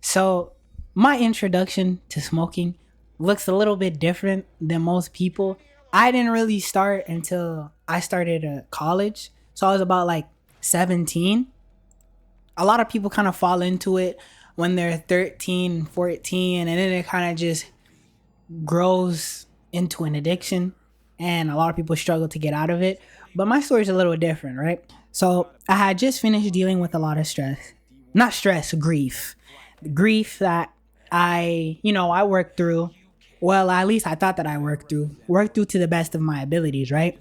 So, my introduction to smoking looks a little bit different than most people. I didn't really start until I started college. So, I was about like 17. A lot of people kind of fall into it when they're 13, 14, and then it kind of just grows into an addiction. And a lot of people struggle to get out of it. But my story's a little different, right? So, I had just finished dealing with a lot of stress. Not stress, grief grief that I worked through. Well, at least I thought that I worked through to the best of my abilities, right?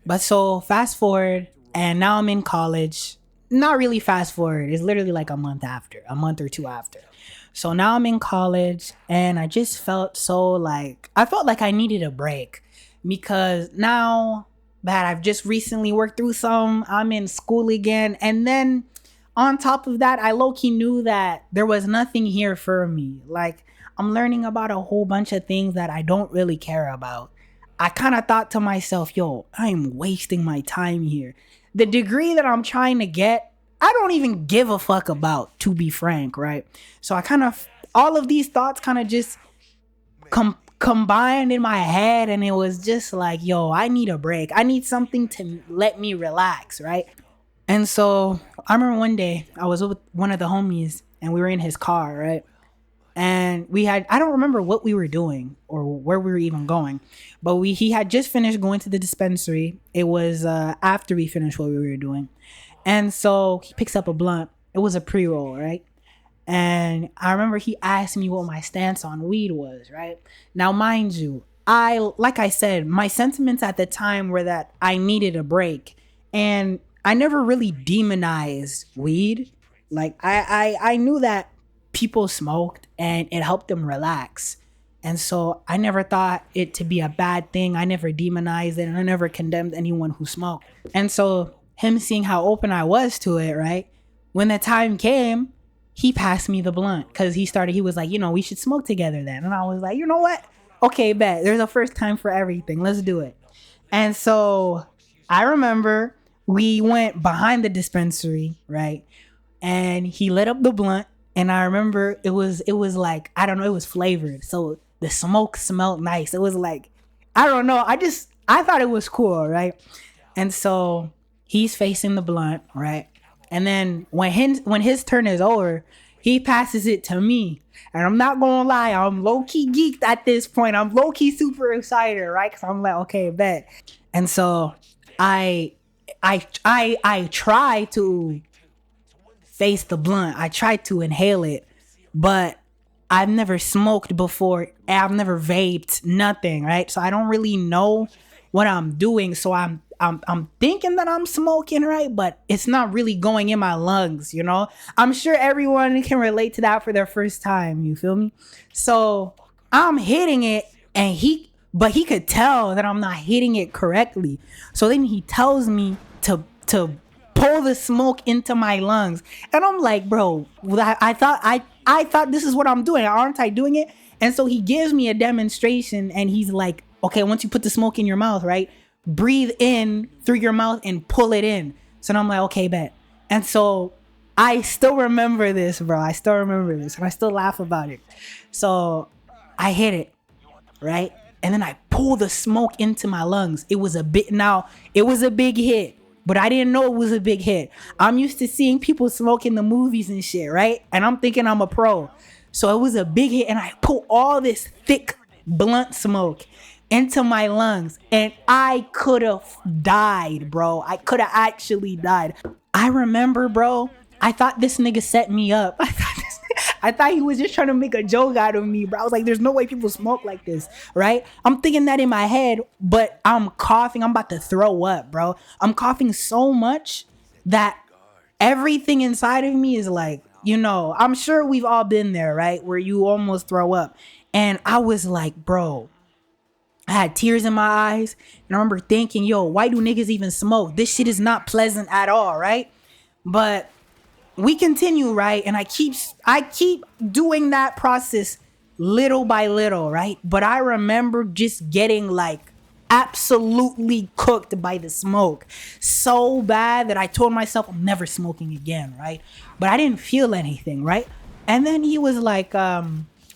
But so fast forward, and now I'm in college. Not really fast forward. It's literally like a month or two after. So now I'm in college, and I just I felt like I needed a break because now that I've just recently worked through some, I'm in school again, and then on top of that, I low key knew that there was nothing here for me. Like, I'm learning about a whole bunch of things that I don't really care about. I kind of thought to myself, yo, I'm wasting my time here. The degree that I'm trying to get, I don't even give a fuck about, to be frank, right? So all of these thoughts kind of just combined in my head, and it was just like, yo, I need a break. I need something to let me relax, right? And so I remember one day I was with one of the homies and we were in his car, right? And I don't remember what we were doing or where we were even going, but he had just finished going to the dispensary. It was after we finished what we were doing. And so he picks up a blunt. It was a pre-roll, right? And I remember he asked me what my stance on weed was, right? Now, mind you, like I said, my sentiments at the time were that I needed a break. And I never really demonized weed. Like I knew that people smoked and it helped them relax. And so I never thought it to be a bad thing. I never demonized it and I never condemned anyone who smoked. And so him seeing how open I was to it, right? When the time came, he passed me the blunt because he was like, we should smoke together then. And I was like, you know what? Okay, bet. There's a first time for everything. Let's do it. And so I remember we went behind the dispensary, right? And he lit up the blunt. And I remember it was like, I don't know, it was flavored. So the smoke smelled nice. It was like, I don't know. I thought it was cool, right? And so he's facing the blunt, right? And then when his turn is over, he passes it to me. And I'm not gonna lie, I'm low-key geeked at this point. I'm low-key super excited, right? Because I'm like, okay, bet. And so I try to face the blunt. I try to inhale it, but I've never smoked before. I've never vaped, nothing, right? So I don't really know what I'm doing. So I'm thinking that I'm smoking, right? But it's not really going in my lungs, you know? I'm sure everyone can relate to that for their first time, you feel me? So I'm hitting it and but he could tell that I'm not hitting it correctly. So then he tells me to pull the smoke into my lungs. And I'm like, bro, I thought this is what I'm doing. Aren't I doing it? And so he gives me a demonstration and he's like, okay, once you put the smoke in your mouth, right? Breathe in through your mouth and pull it in. So I'm like, okay, bet. And so I still remember this, bro. I still remember this and I still laugh about it. So I hit it, right? And then I pull the smoke into my lungs. It was a big hit, but I didn't know it was a big hit. I'm used to seeing people smoke in the movies and shit, right? And I'm thinking I'm a pro. So it was a big hit and I pull all this thick blunt smoke into my lungs and I could have died, bro. I could have actually died. I remember, bro, I thought this nigga set me up. I thought he was just trying to make a joke out of me, bro. I was like, there's no way people smoke like this, right? I'm thinking that in my head, but I'm coughing. I'm about to throw up, bro. I'm coughing so much that everything inside of me is like, I'm sure we've all been there, right? Where you almost throw up. And I was like, bro, I had tears in my eyes. And I remember thinking, yo, why do niggas even smoke? This shit is not pleasant at all, right? But we continue, right? And I keep doing that process little by little, right? But I remember just getting like absolutely cooked by the smoke so bad that I told myself I'm never smoking again, right? But I didn't feel anything, right? And then he was like, are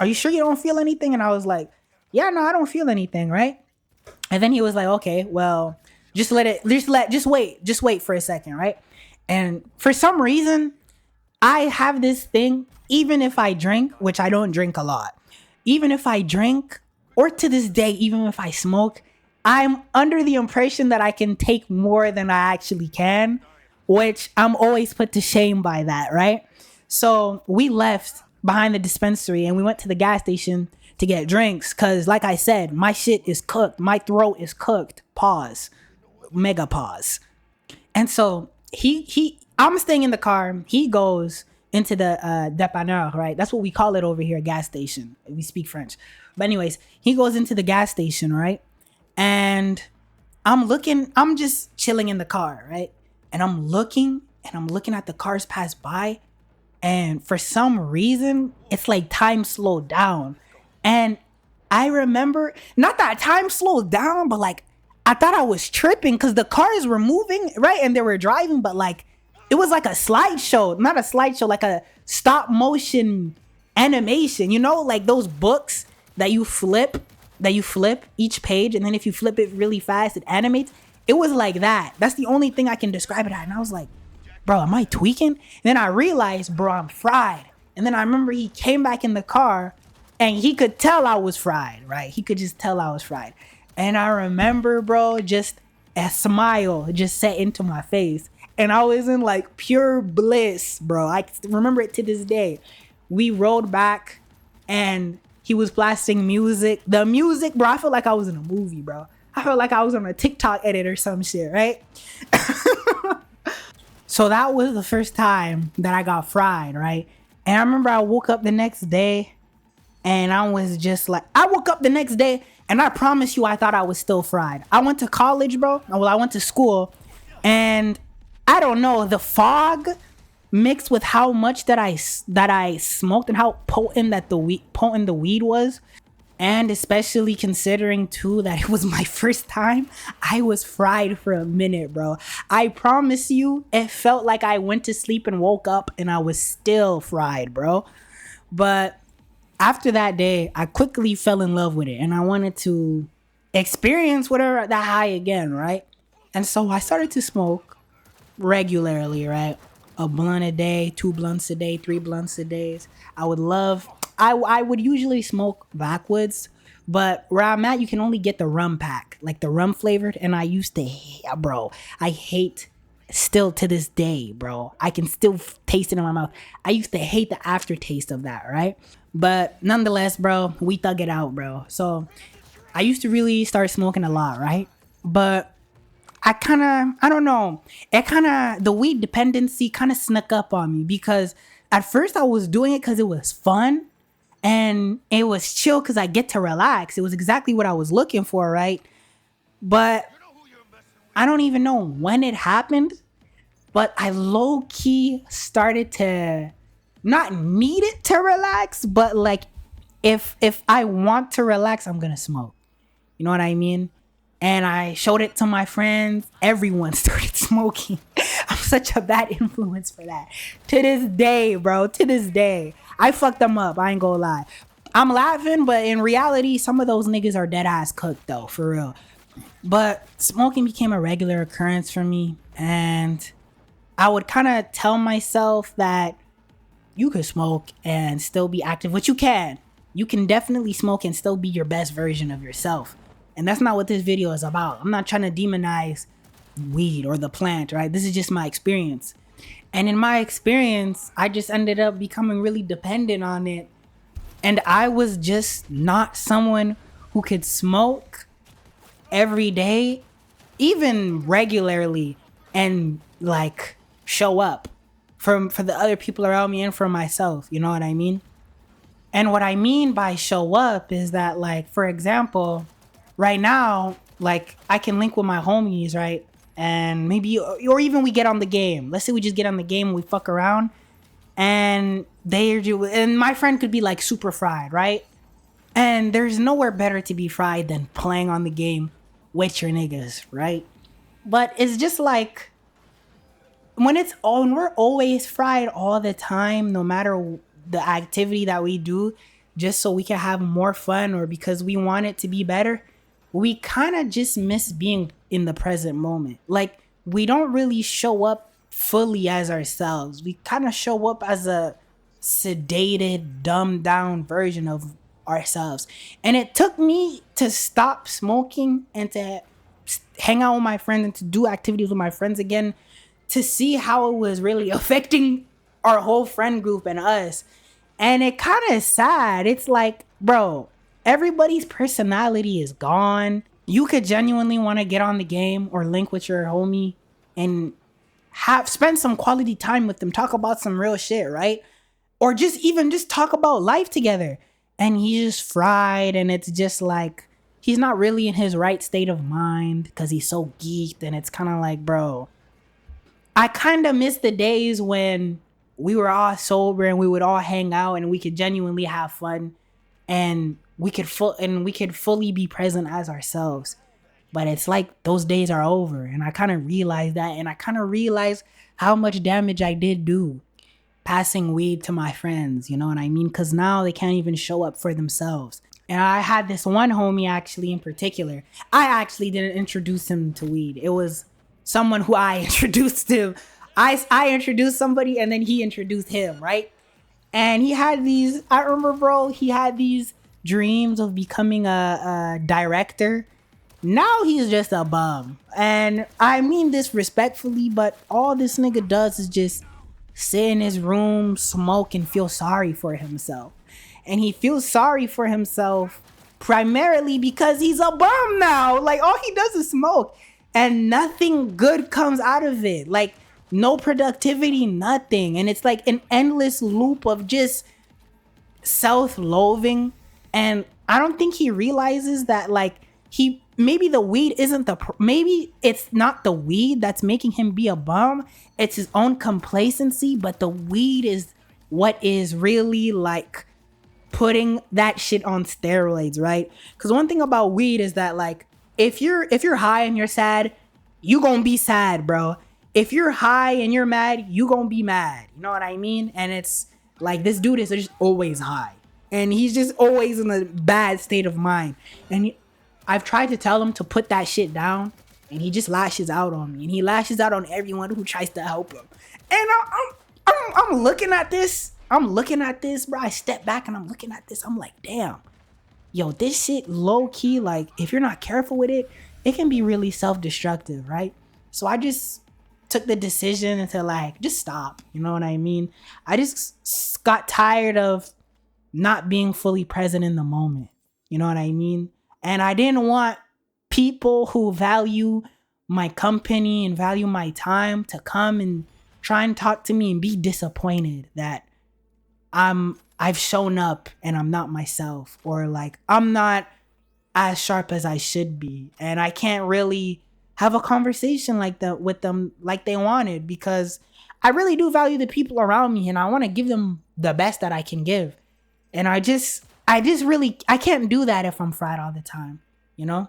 you sure you don't feel anything? And I was like, yeah, no, I don't feel anything, right? And then he was like, okay, well, just wait for a second, right? And for some reason, I have this thing, even if I drink, which I don't drink a lot, even if I drink, or to this day, even if I smoke, I'm under the impression that I can take more than I actually can, which I'm always put to shame by that, right? So we left behind the dispensary and we went to the gas station to get drinks because, like I said, my shit is cooked. My throat is cooked. Pause. Mega pause. And so I'm staying in the car. He goes into the dépanneur, right? That's what we call it over here, gas station. We speak French. But anyways, he goes into the gas station, right? And I'm just chilling in the car, right? And I'm looking at the cars pass by. And for some reason, it's like time slowed down. And I remember, not that time slowed down, but like I thought I was tripping because the cars were moving, right? And they were driving, but like it was like a slideshow, not a slideshow, like a stop motion animation, like those books that you flip each page. And then if you flip it really fast, it animates. It was like that. That's the only thing I can describe it at. And I was like, bro, am I tweaking? And then I realized, bro, I'm fried. And then I remember he came back in the car and he could tell I was fried, right? He could just tell I was fried. And I remember, bro, just a smile just set into my face. And I was in like pure bliss, bro. I remember it to this day. We rode back and he was blasting music. The music, bro, I felt like I was in a movie, bro. I felt like I was on a TikTok edit or some shit, right? So that was the first time that I got fried, right? And I remember I woke up the next day and I was just like, I woke up the next day and I promise you I thought I was still fried. I went to college, bro. Well, I went to school and I don't know, the fog mixed with how much that I smoked and how potent the weed was. And especially considering too that it was my first time, I was fried for a minute, bro. I promise you, it felt like I went to sleep and woke up and I was still fried, bro. But after that day, I quickly fell in love with it and I wanted to experience whatever that high again, right? And so I started to smoke regularly, right? A blunt a day, 2 blunts a day, 3 blunts a day. I would usually smoke backwoods, but where I'm at, you can only get the rum pack, like the rum flavored. And I used to, bro, I hate still to this day, bro. I can still taste it in my mouth. I used to hate the aftertaste of that, right? But nonetheless, bro, we thug it out, bro. So I used to really start smoking a lot, right? But I don't know. The weed dependency kind of snuck up on me because at first I was doing it because it was fun and it was chill because I get to relax. It was exactly what I was looking for, right? But I don't even know when it happened, but I low key started to not need it to relax, but like if I want to relax, I'm gonna smoke. You know what I mean? And I showed it to my friends. Everyone started smoking. I'm such a bad influence for that. To this day, bro. To this day. I fucked them up. I ain't gonna lie. I'm laughing, but in reality, some of those niggas are dead ass cooked though, for real. But smoking became a regular occurrence for me. And I would kind of tell myself that you could smoke and still be active, which you can. You can definitely smoke and still be your best version of yourself. And that's not what this video is about. I'm not trying to demonize weed or the plant, right? This is just my experience. And in my experience, I just ended up becoming really dependent on it. And I was just not someone who could smoke every day, even regularly, and like show up for the other people around me and for myself. You know what I mean? And what I mean by show up is that, like, for example, right now, like, I can link with my homies, right? And maybe, or even we get on the game. Let's say we just get on the game and we fuck around. And and my friend could be like super fried, right? And there's nowhere better to be fried than playing on the game with your niggas, right? But it's just like, when we're always fried all the time, no matter the activity that we do just so we can have more fun or because we want it to be better, we kind of just miss being in the present moment. Like, we don't really show up fully as ourselves. We kind of show up as a sedated, dumbed down version of ourselves. And it took me to stop smoking and to hang out with my friends and to do activities with my friends again to see how it was really affecting our whole friend group and us. And it kind of sad. It's like, bro, everybody's personality is gone. You could genuinely want to get on the game or link with your homie and have spend some quality time with them, talk about some real shit, right? Or just even just talk about life together. And he's just fried, and it's just like he's not really in his right state of mind because he's so geeked. And it's kind of like, bro, I kind of miss the days when we were all sober and we would all hang out and we could genuinely have fun and we could fully be present as ourselves. But it's like those days are over, and I kind of realized that, and I kind of realized how much damage I did do passing weed to my friends, you know what I mean? Because now they can't even show up for themselves. And I had this one homie actually in particular. I actually didn't introduce him to weed. It was someone who I introduced him. I introduced somebody and then he introduced him, right? And he had these, I remember, bro, he had these dreams of becoming a director. Now he's just a bum. And I mean this respectfully, but all this nigga does is just sit in his room, smoke, and feel sorry for himself. And he feels sorry for himself primarily because he's a bum now. Like, all he does is smoke. And nothing good comes out of it. Like, no productivity, nothing. And it's like an endless loop of just self-loathing. And I don't think he realizes that, like, maybe the weed isn't maybe it's not the weed that's making him be a bum. It's his own complacency, but the weed is what is really like putting that shit on steroids, right? Because one thing about weed is that, like, if you're high and you're sad, you gonna be sad, bro. If you're high and you're mad, you gonna be mad. You know what I mean? And it's like, this dude is just always high, and he's just always in a bad state of mind. And I've tried to tell him to put that shit down, and he just lashes out on me, and he lashes out on everyone who tries to help him. And I'm looking at this. Bro. I step back and I'm looking at this. I'm like, damn, yo, this shit low key, like, if you're not careful with it, it can be really self-destructive, right? So I just took the decision to, like, just stop. You know what I mean? I just got tired of not being fully present in the moment. You know what I mean? And I didn't want people who value my company and value my time to come and try and talk to me and be disappointed that I've shown up and I'm not myself, or like I'm not as sharp as I should be, and I can't really have a conversation like that with them like they wanted, because I really do value the people around me and I want to give them the best that I can give. And I can't do that if I'm fried all the time, you know?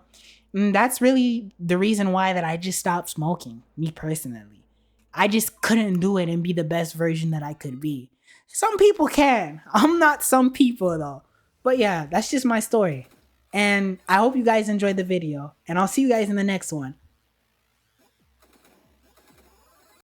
And that's really the reason why that I just stopped smoking, me personally. I just couldn't do it and be the best version that I could be. Some people can. I'm not some people though. But yeah, that's just my story. And I hope you guys enjoyed the video, and I'll see you guys in the next one.